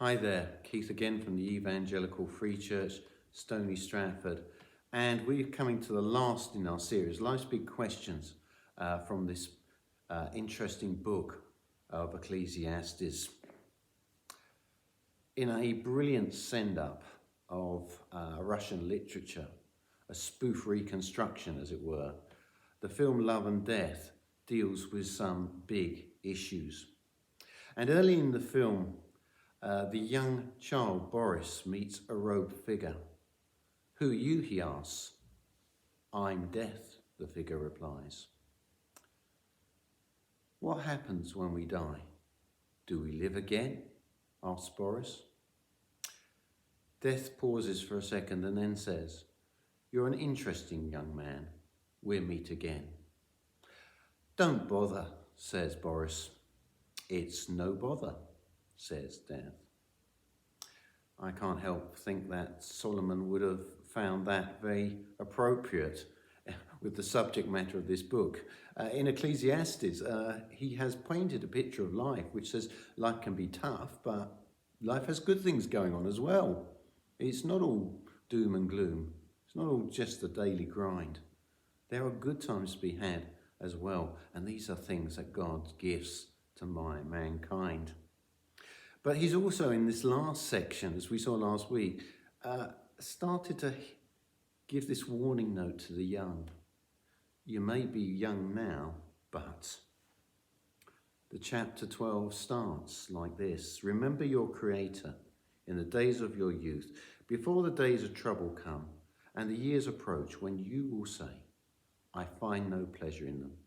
Hi there, Keith again from the Evangelical Free Church, Stony Stratford, and we're coming to the last in our series, Life's Big Questions, from this interesting book of Ecclesiastes. In a brilliant send-up of Russian literature, a spoof reconstruction as it were, the film Love and Death deals with some big issues. And early in the film, the young child, Boris, meets a robed figure. "Who are you?" he asks. "I'm Death," the figure replies. "What happens when we die? Do we live again?" asks Boris. Death pauses for a second and then says, "You're an interesting young man. We'll meet again." "Don't bother," says Boris. "It's no bother," says Death. I can't help think that Solomon would have found that very appropriate with the subject matter of this book. In Ecclesiastes, he has painted a picture of life which says life can be tough, but life has good things going on as well. It's not all doom and gloom. It's not all just the daily grind. There are good times to be had as well, and these are things that God gives to mankind. But he's also, in this last section, as we saw last week, started to give this warning note to the young. You may be young now, but the chapter 12 starts like this. "Remember your Creator in the days of your youth, before the days of trouble come, and the years approach when you will say, 'I find no pleasure in them.'"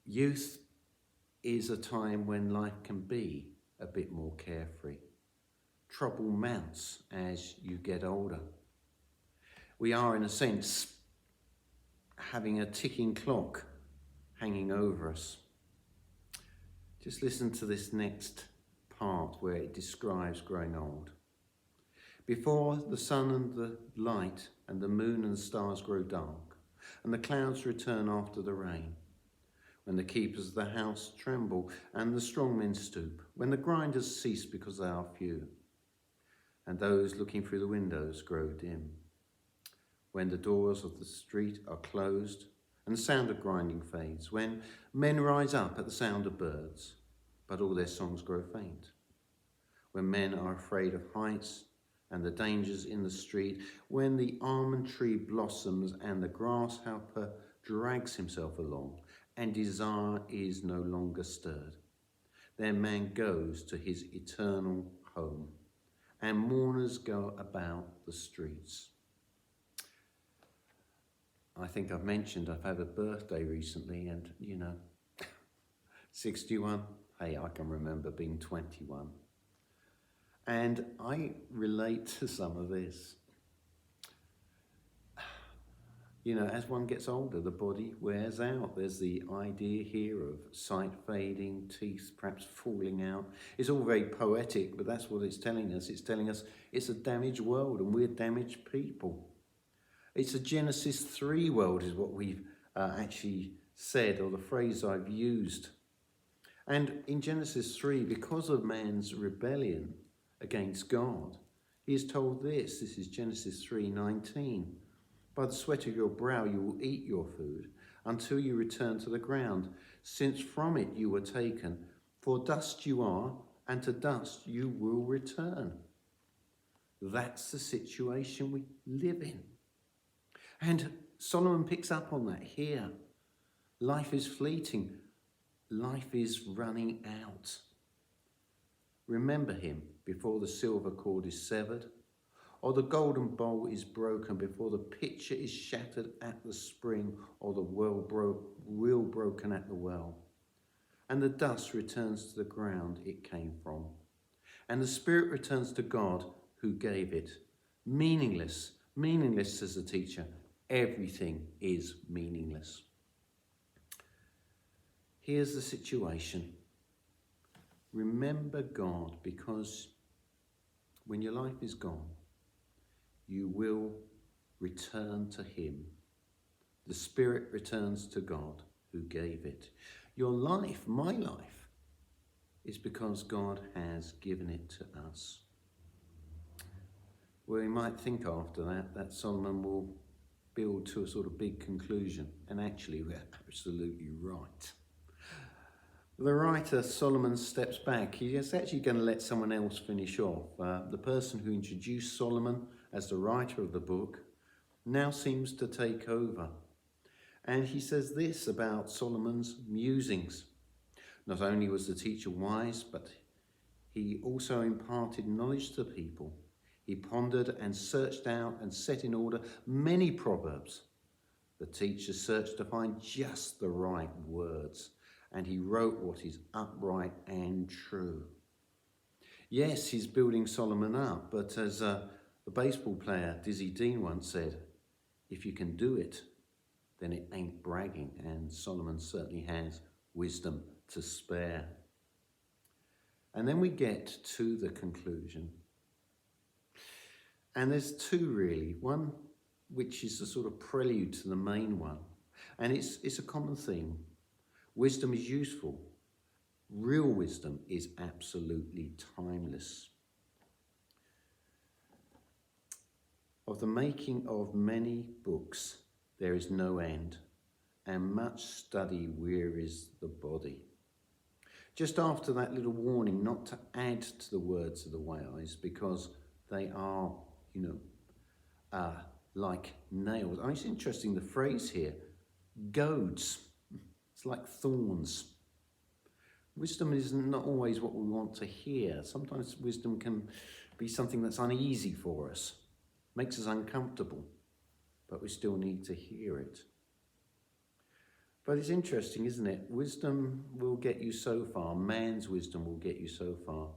Youth is a time when life can be a bit more carefree. Trouble mounts as you get older. We are, in a sense, having a ticking clock hanging over us. Just listen to this next part where it describes growing old. "Before the sun and the light and the moon and the stars grow dark, and the clouds return after the rain, when the keepers of the house tremble and the strong men stoop, when the grinders cease because they are few, and those looking through the windows grow dim, when the doors of the street are closed and the sound of grinding fades, when men rise up at the sound of birds, but all their songs grow faint, when men are afraid of heights and the dangers in the street, when the almond tree blossoms and the grasshopper drags himself along, and desire is no longer stirred, then man goes to his eternal home, and mourners go about the streets." I think I've mentioned I've had a birthday recently, and 61, hey, I can remember being 21. And I relate to some of this. As one gets older, the body wears out. There's the idea here of sight fading, teeth perhaps falling out. It's all very poetic, but that's what it's telling us. It's telling us it's a damaged world and we're damaged people. It's a Genesis 3 world is what we've actually said, or the phrase I've used. And in Genesis 3, because of man's rebellion against God, he is told this is Genesis 3:19. "By the sweat of your brow you will eat your food until you return to the ground, since from it you were taken. For dust you are, and to dust you will return." That's the situation we live in. And Solomon picks up on that here. Life is fleeting. Life is running out. Remember him before the silver cord is severed, or the golden bowl is broken, before the pitcher is shattered at the spring, or the wheel broken at the well. And the dust returns to the ground it came from, and the spirit returns to God who gave it. Meaningless, says the teacher. Everything is meaningless. Here's the situation. Remember God, because when your life is gone, you will return to him. The spirit returns to God who gave it. Your life, my life, is because God has given it to us. Well, you might think after that Solomon will build to a sort of big conclusion, and actually we're absolutely right. The writer, Solomon, steps back. He is actually going to let someone else finish off. The person who introduced Solomon as the writer of the book now seems to take over. And he says this about Solomon's musings. Not only was the teacher wise, but he also imparted knowledge to people. He pondered and searched out and set in order many proverbs. The teacher searched to find just the right words, and he wrote what is upright and true. Yes, he's building Solomon up, but as the baseball player Dizzy Dean once said, if you can do it, then it ain't bragging, and Solomon certainly has wisdom to spare. And then we get to the conclusion. And there's two really. One which is the sort of prelude to the main one. And it's a common theme. Wisdom is useful. Real wisdom is absolutely timeless. Of the making of many books, there is no end, and much study wearies the body. Just after that little warning not to add to the words of the wise, because they are, like nails. It's interesting, the phrase here, goads. It's like thorns. Wisdom is not always what we want to hear. Sometimes wisdom can be something that's uneasy for us, makes us uncomfortable, but we still need to hear it. But it's interesting, isn't it? Wisdom will get you so far. Man's wisdom will get you so far.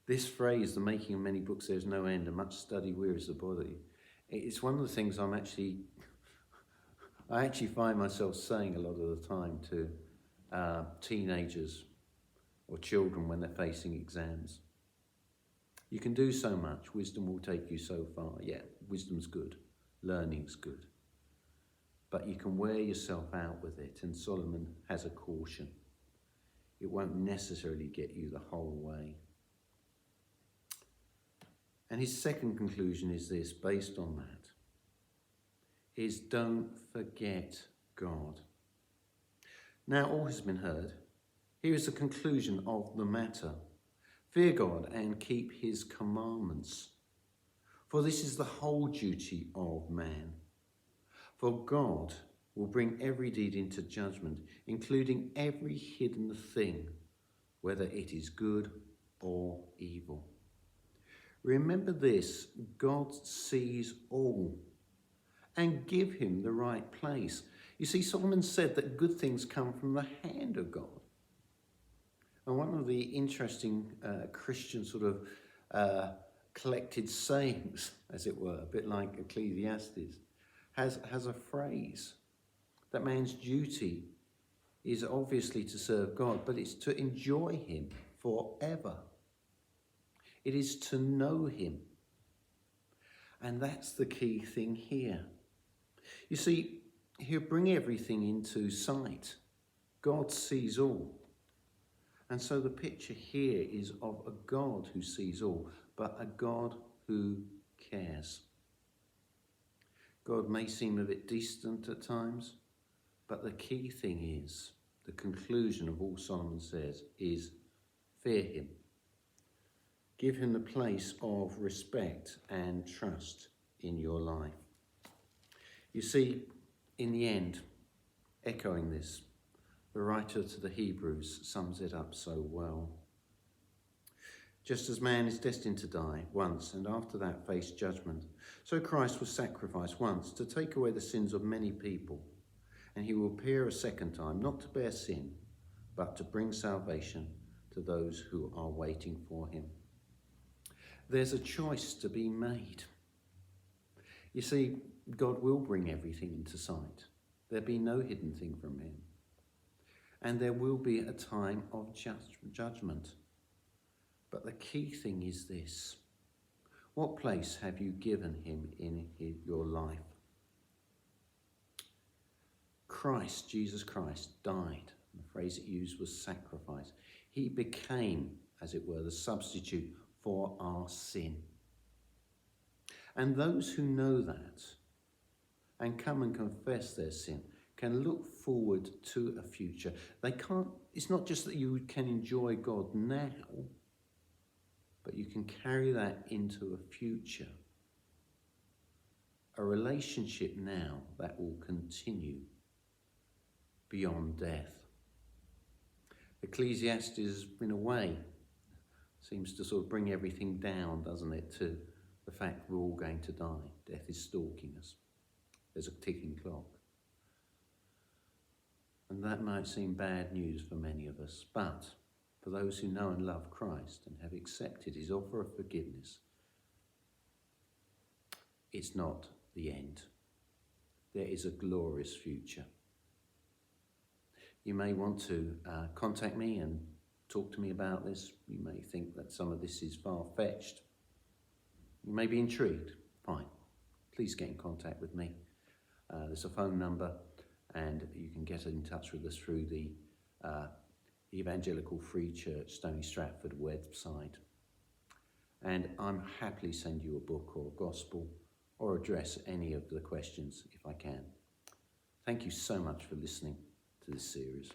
This phrase, the making of many books, there's no end, and much study wearies the body. It's one of the things I actually find myself saying a lot of the time to teenagers or children when they're facing exams. You can do so much. Wisdom will take you so far. Yeah, wisdom's good. Learning's good. But you can wear yourself out with it, and Solomon has a caution. It won't necessarily get you the whole way. And his second conclusion is this, based on that, is don't forget God. Now all has been heard. Here is the conclusion of the matter. Fear God and keep his commandments, for this is the whole duty of man. For God will bring every deed into judgment, including every hidden thing, whether it is good or evil. Remember this, God sees all, and give him the right place. You see, Solomon said that good things come from the hand of God. And one of the interesting Christian sort of collected sayings, as it were, a bit like Ecclesiastes, has a phrase that man's duty is obviously to serve God, but it's to enjoy him forever. It is to know him. And that's the key thing here. You see, he'll bring everything into sight. God sees all. And so the picture here is of a God who sees all, but a God who cares. God may seem a bit distant at times, but the key thing is, the conclusion of all Solomon says is, fear him. Give him the place of respect and trust in your life. You see, in the end, echoing this, the writer to the Hebrews sums it up so well. Just as man is destined to die once and after that face judgment, so Christ was sacrificed once to take away the sins of many people, and he will appear a second time, not to bear sin, but to bring salvation to those who are waiting for him. There's a choice to be made. You see, God will bring everything into sight. There'll be no hidden thing from him. And there will be a time of judgment. But the key thing is this. What place have you given him in your life? Christ, Jesus Christ, died. The phrase it used was sacrifice. He became, as it were, the substitute for our sin. And those who know that and come and confess their sin can look forward to a future. It's not just that you can enjoy God now, but you can carry that into a future. A relationship now that will continue beyond death. Ecclesiastes, in a way, seems to sort of bring everything down, doesn't it, to the fact we're all going to die. Death is stalking us. There's a ticking clock. And that might seem bad news for many of us, but for those who know and love Christ and have accepted his offer of forgiveness, it's not the end. There is a glorious future. You may want to contact me and talk to me about this. You may think that some of this is far-fetched. You may be intrigued. Fine. Please get in contact with me. There's a phone number, and you can get in touch with us through the Evangelical Free Church Stony Stratford website. And I'm happily send you a book or a gospel or address any of the questions if I can. Thank you so much for listening to this series.